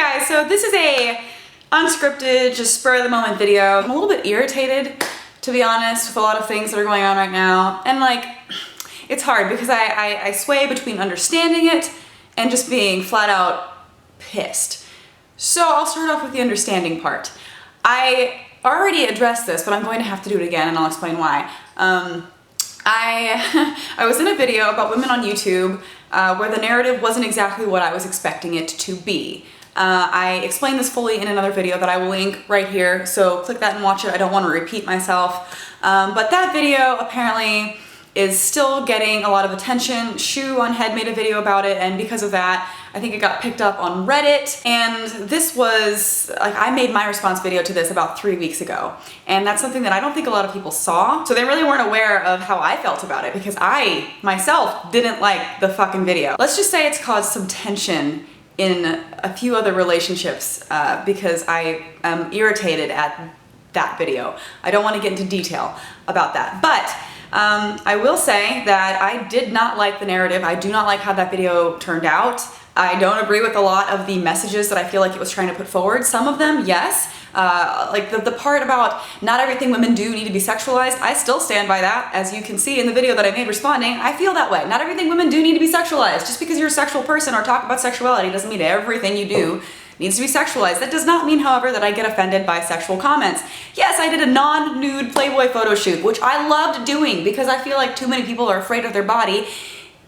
guys, so this is a unscripted, just spur of the moment video. I'm a little bit irritated, to be honest, with a lot of things that are going on right now. And like, it's hard because I sway between understanding it and just being flat out pissed. So I'll start off with the understanding part. I already addressed this, but I'm going to have to do it again, and I'll explain why. I was in a video about women on YouTube where the narrative wasn't exactly what I was expecting it to be. I explained this fully in another video that I will link right here, so click that and watch it. I don't want to repeat myself. But that video apparently is still getting a lot of attention. Shu on Head made a video about it, and because of that, I think it got picked up on Reddit. And this was, like, I made my response video to this about 3 weeks ago. And that's something that I don't think a lot of people saw. So they really weren't aware of how I felt about it because I, myself, didn't like the fucking video. Let's just say it's caused some tension in a few other relationships because I am irritated at that video. I don't want to get into detail about that. But I will say that I did not like the narrative. I do not like how that video turned out. I don't agree with a lot of the messages that I feel like it was trying to put forward. Some of them, yes. Like the part about not everything women do need to be sexualized, I still stand by that. As you can see in the video that I made responding, I feel that way. Not everything women do need to be sexualized. Just because you're a sexual person or talk about sexuality doesn't mean everything you do needs to be sexualized. That does not mean, however, that I get offended by sexual comments. Yes, I did a non-nude Playboy photo shoot, which I loved doing because I feel like too many people are afraid of their body,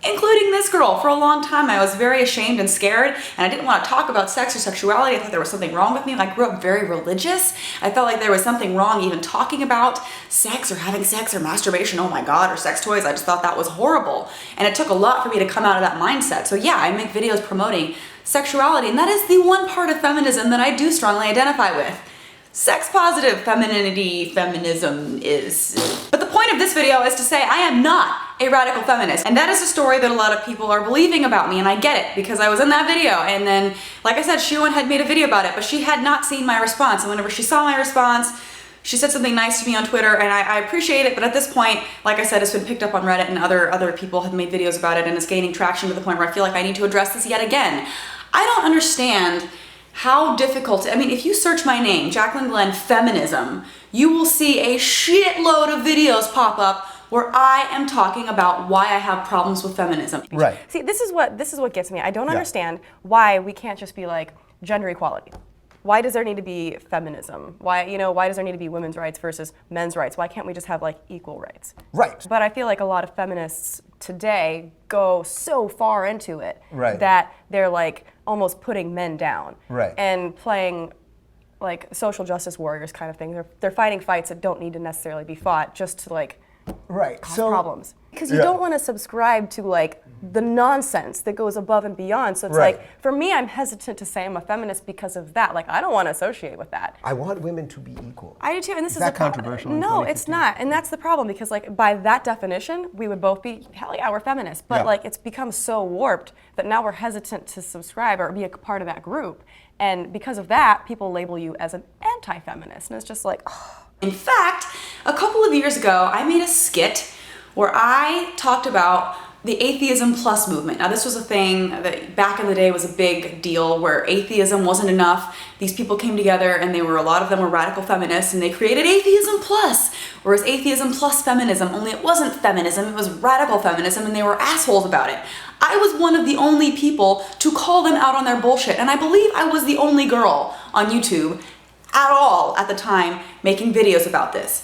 including this girl. For a long time, I was very ashamed and scared, and I didn't want to talk about sex or sexuality. I thought there was something wrong with me. I grew up very religious. I felt like there was something wrong even talking about sex or having sex or masturbation, oh my God, or sex toys. I just thought that was horrible. And it took a lot for me to come out of that mindset. So yeah, I make videos promoting sexuality, and that is the one part of feminism that I do strongly identify with. Sex positive feminism is. But the point of this video is to say I am not a radical feminist. And that is a story that a lot of people are believing about me, and I get it because I was in that video. And then, like I said, Shu had made a video about it, but she had not seen my response. And whenever she saw my response, she said something nice to me on Twitter, and I appreciate it, but at this point, like I said, it's been picked up on Reddit and other people have made videos about it, and it's gaining traction to the point where I feel like I need to address this yet again. I don't understand how difficult, I mean, if you search my name, JaclynGlenn Feminism, you will see a shitload of videos pop up where I am talking about why I have problems with feminism. Right. See, this is what gets me. I don't understand why we can't just be like gender equality. Why does there need to be feminism? Why does there need to be women's rights versus men's rights? Why can't we just have like equal rights? Right. But I feel like a lot of feminists today go so far into it that they're like almost putting men down and playing like social justice warriors kind of thing. They're fighting fights that don't need to necessarily be fought just to like cause problems. Because you don't want to subscribe to like the nonsense that goes above and beyond. So it's like, for me, I'm hesitant to say I'm a feminist because of that. Like, I don't want to associate with that. I want women to be equal. I do too, and this is that controversial? No, it's not, and that's the problem because like by that definition, we would both be, hell yeah, we're feminists. But like it's become so warped that now we're hesitant to subscribe or be a part of that group. And because of that, people label you as an anti-feminist, and it's just like, oh. In fact, a couple of years ago, I made a skit where I talked about the Atheism Plus movement. Now, this was a thing that back in the day was a big deal where atheism wasn't enough. These people came together and a lot of them were radical feminists, and they created Atheism Plus, whereas Atheism Plus feminism, only it wasn't feminism, it was radical feminism, and they were assholes about it. I was one of the only people to call them out on their bullshit, and I believe I was the only girl on YouTube at all at the time making videos about this.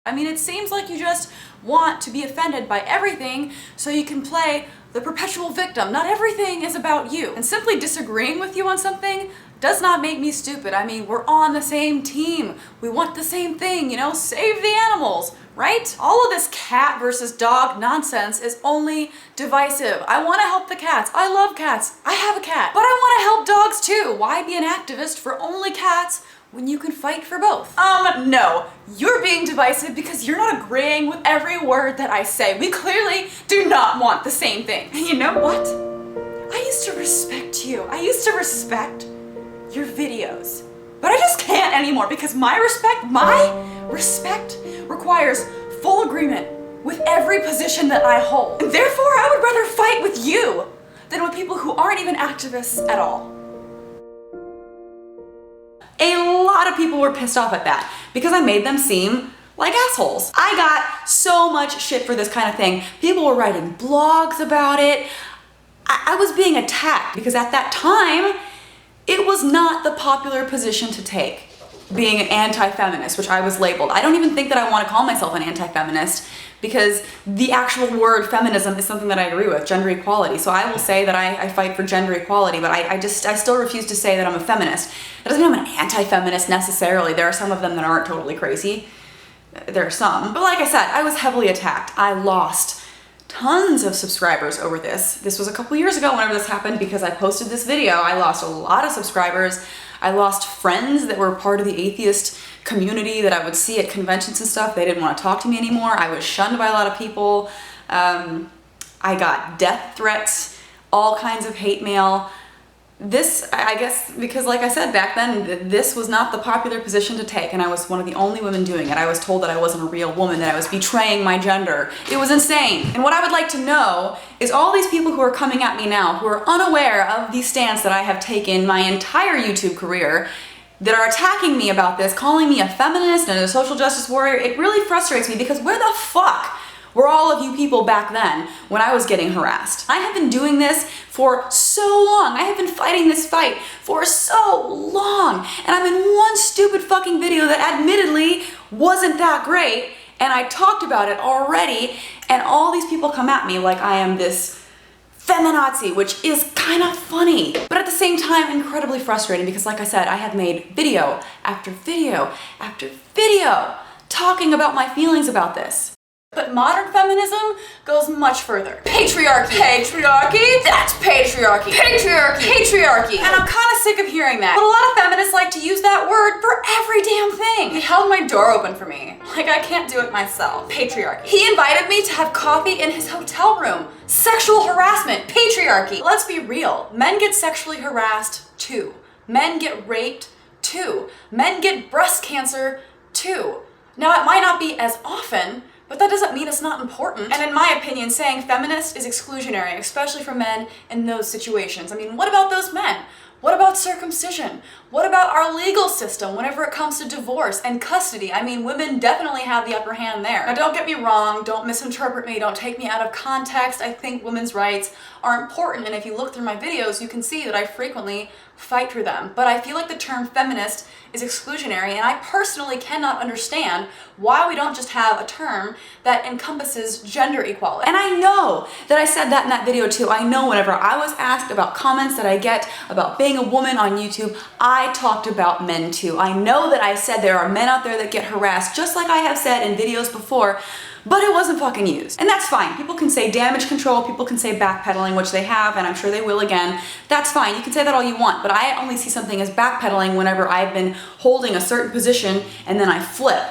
I mean, it seems like you just want to be offended by everything so you can play the perpetual victim. Not everything is about you. And simply disagreeing with you on something does not make me stupid. I mean, we're on the same team. We want the same thing, you know, save the animals, right? All of this cat versus dog nonsense is only divisive. I want to help the cats. I love cats. I have a cat. But I want to help dogs too. Why be an activist for only cats when you can fight for both? No. You're being divisive because you're not agreeing with every word that I say. We clearly do not want the same thing. And you know what? I used to respect you. I used to respect your videos. But I just can't anymore because my respect requires full agreement with every position that I hold. And therefore, I would rather fight with you than with people who aren't even activists at all. A lot of people were pissed off at that because I made them seem like assholes. I got so much shit for this kind of thing. People were writing blogs about it. I was being attacked because at that time, it was not the popular position to take, being an anti-feminist, which I was labeled. I don't even think that I want to call myself an anti-feminist because the actual word feminism is something that I agree with, gender equality. So I will say that I fight for gender equality, but I still refuse to say that I'm a feminist. That doesn't mean I'm an anti-feminist necessarily. There are some of them that aren't totally crazy. There are some. But like I said, I was heavily attacked. I lost tons of subscribers over this. This was a couple years ago whenever this happened because I posted this video. I lost a lot of subscribers. I lost friends that were part of the atheist community that I would see at conventions and stuff. They didn't want to talk to me anymore. I was shunned by a lot of people. I got death threats, all kinds of hate mail. This, I guess, because like I said back then, this was not the popular position to take, and I was one of the only women doing it. I was told that I wasn't a real woman, that I was betraying my gender. It was insane. And what I would like to know is all these people who are coming at me now, who are unaware of the stance that I have taken my entire YouTube career, that are attacking me about this, calling me a feminist and a social justice warrior. It really frustrates me because where the fuck were all of you people back then when I was getting harassed? I have been doing this for so long. I have been fighting this fight for so long. And I'm in one stupid fucking video that admittedly wasn't that great, and I talked about it already, and all these people come at me like I am this feminazi, which is kind of funny, but at the same time incredibly frustrating because like I said, I have made video after video after video talking about my feelings about this. But modern feminism goes much further. Patriarchy. Patriarchy? That's patriarchy. Patriarchy. Patriarchy. And I'm kind of sick of hearing that. But a lot of feminists like to use that word for every damn thing. He held my door open for me. Like I can't do it myself. Patriarchy. He invited me to have coffee in his hotel room. Sexual harassment. Patriarchy. Let's be real. Men get sexually harassed too. Men get raped too. Men get breast cancer too. Now it might not be as often, but that doesn't mean it's not important. And in my opinion, saying feminist is exclusionary, especially for men in those situations. I mean, what about those men? What about circumcision? What about our legal system whenever it comes to divorce and custody? I mean, women definitely have the upper hand there. Now, don't get me wrong, don't misinterpret me, don't take me out of context. I think women's rights are important, and if you look through my videos, you can see that I frequently fight for them. But I feel like the term feminist is exclusionary, and I personally cannot understand why we don't just have a term that encompasses gender equality. And I know that I said that in that video too. I know whenever I was asked about comments that I get about being a woman on YouTube, I talked about men too. I know that I said there are men out there that get harassed, just like I have said in videos before, but it wasn't fucking used. And that's fine. People can say damage control, people can say backpedaling, which they have, and I'm sure they will again. That's fine. You can say that all you want, but I only see something as backpedaling whenever I've been holding a certain position and then I flip.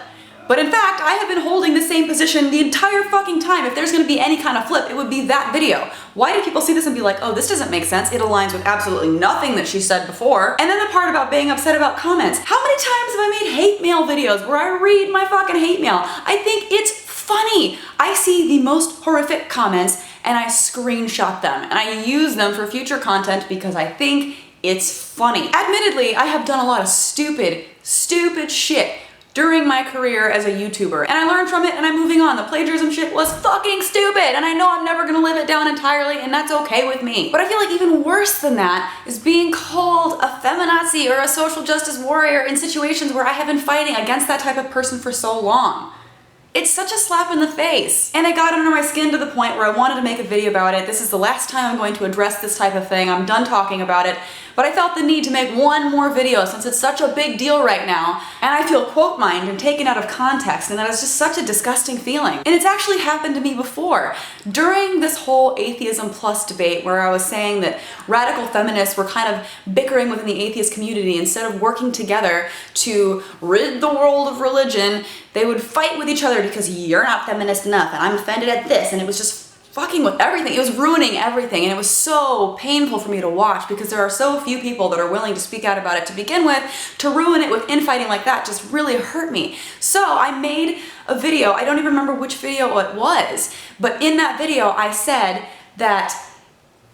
But in fact, I have been holding the same position the entire fucking time. If there's gonna be any kind of flip, it would be that video. Why do people see this and be like, oh, this doesn't make sense. It aligns with absolutely nothing that she said before. And then the part about being upset about comments. How many times have I made hate mail videos where I read my fucking hate mail? I think it's funny. I see the most horrific comments and I screenshot them and I use them for future content because I think it's funny. Admittedly, I have done a lot of stupid shit during my career as a YouTuber, and I learned from it and I'm moving on. The plagiarism shit was fucking stupid, and I know I'm never gonna live it down entirely, and that's okay with me. But I feel like even worse than that is being called a feminazi or a social justice warrior in situations where I have been fighting against that type of person for so long. It's such a slap in the face. And it got under my skin to the point where I wanted to make a video about it. This is the last time I'm going to address this type of thing. I'm done talking about it. But I felt the need to make one more video since it's such a big deal right now. And I feel quote mined and taken out of context, and that is just such a disgusting feeling. And it's actually happened to me before. During this whole atheism plus debate where I was saying that radical feminists were kind of bickering within the atheist community instead of working together to rid the world of religion, they would fight with each other because you're not feminist enough and I'm offended at this, and it was just fucking with everything. It was ruining everything, and it was so painful for me to watch because there are so few people that are willing to speak out about it to begin with. To ruin it with infighting like that just really hurt me. So I made a video, I don't even remember which video it was, but in that video I said that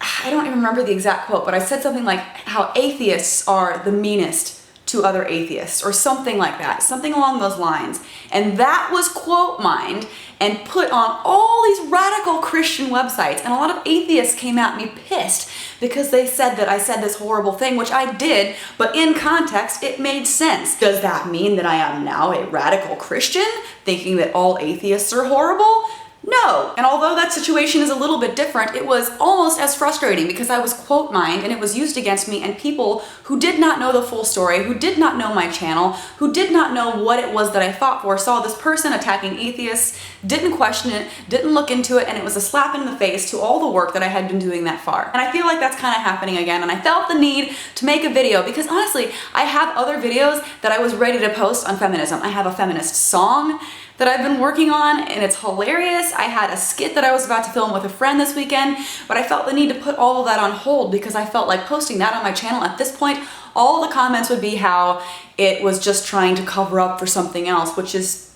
I don't even remember the exact quote, but I said something like how atheists are the meanest to other atheists or something like that, something along those lines. And that was quote mined and put on all these radical Christian websites, and a lot of atheists came at me pissed because they said that I said this horrible thing, which I did, but in context it made sense. Does that mean that I am now a radical Christian thinking that all atheists are horrible? No. And although that situation is a little bit different, it was almost as frustrating because I was quote mined and it was used against me, and people who did not know the full story, who did not know my channel, who did not know what it was that I fought for, saw this person attacking atheists, didn't question it, didn't look into it, and it was a slap in the face to all the work that I had been doing that far. And I feel like that's kind of happening again, and I felt the need to make a video because honestly, I have other videos that I was ready to post on feminism. I have a feminist song that I've been working on and it's hilarious. I had a skit that I was about to film with a friend this weekend, but I felt the need to put all of that on hold because I felt like posting that on my channel at this point, all the comments would be how it was just trying to cover up for something else, which is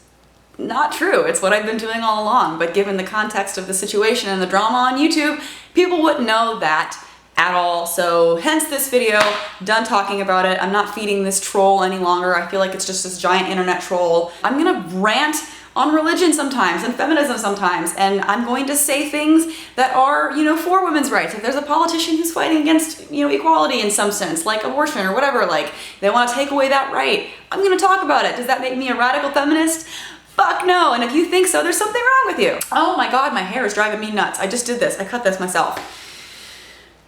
not true. It's what I've been doing all along, but given the context of the situation and the drama on YouTube, people wouldn't know that at all. So hence this video, done talking about it. I'm not feeding this troll any longer. I feel like it's just this giant internet troll. I'm gonna rant on religion sometimes and feminism sometimes, and I'm going to say things that are, you know, for women's rights. If there's a politician who's fighting against, you know, equality in some sense, like abortion or whatever, like they want to take away that right, I'm gonna talk about it. Does that make me a radical feminist? Fuck no, and if you think so, there's something wrong with you. Oh my god, my hair is driving me nuts. I just did this, I cut this myself.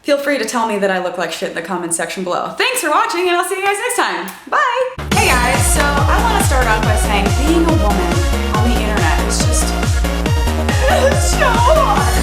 Feel free to tell me that I look like shit in the comments section below. Thanks for watching, and I'll see you guys next time. Bye! Hey guys, so I want to start off by saying being a woman on the internet is just so hard.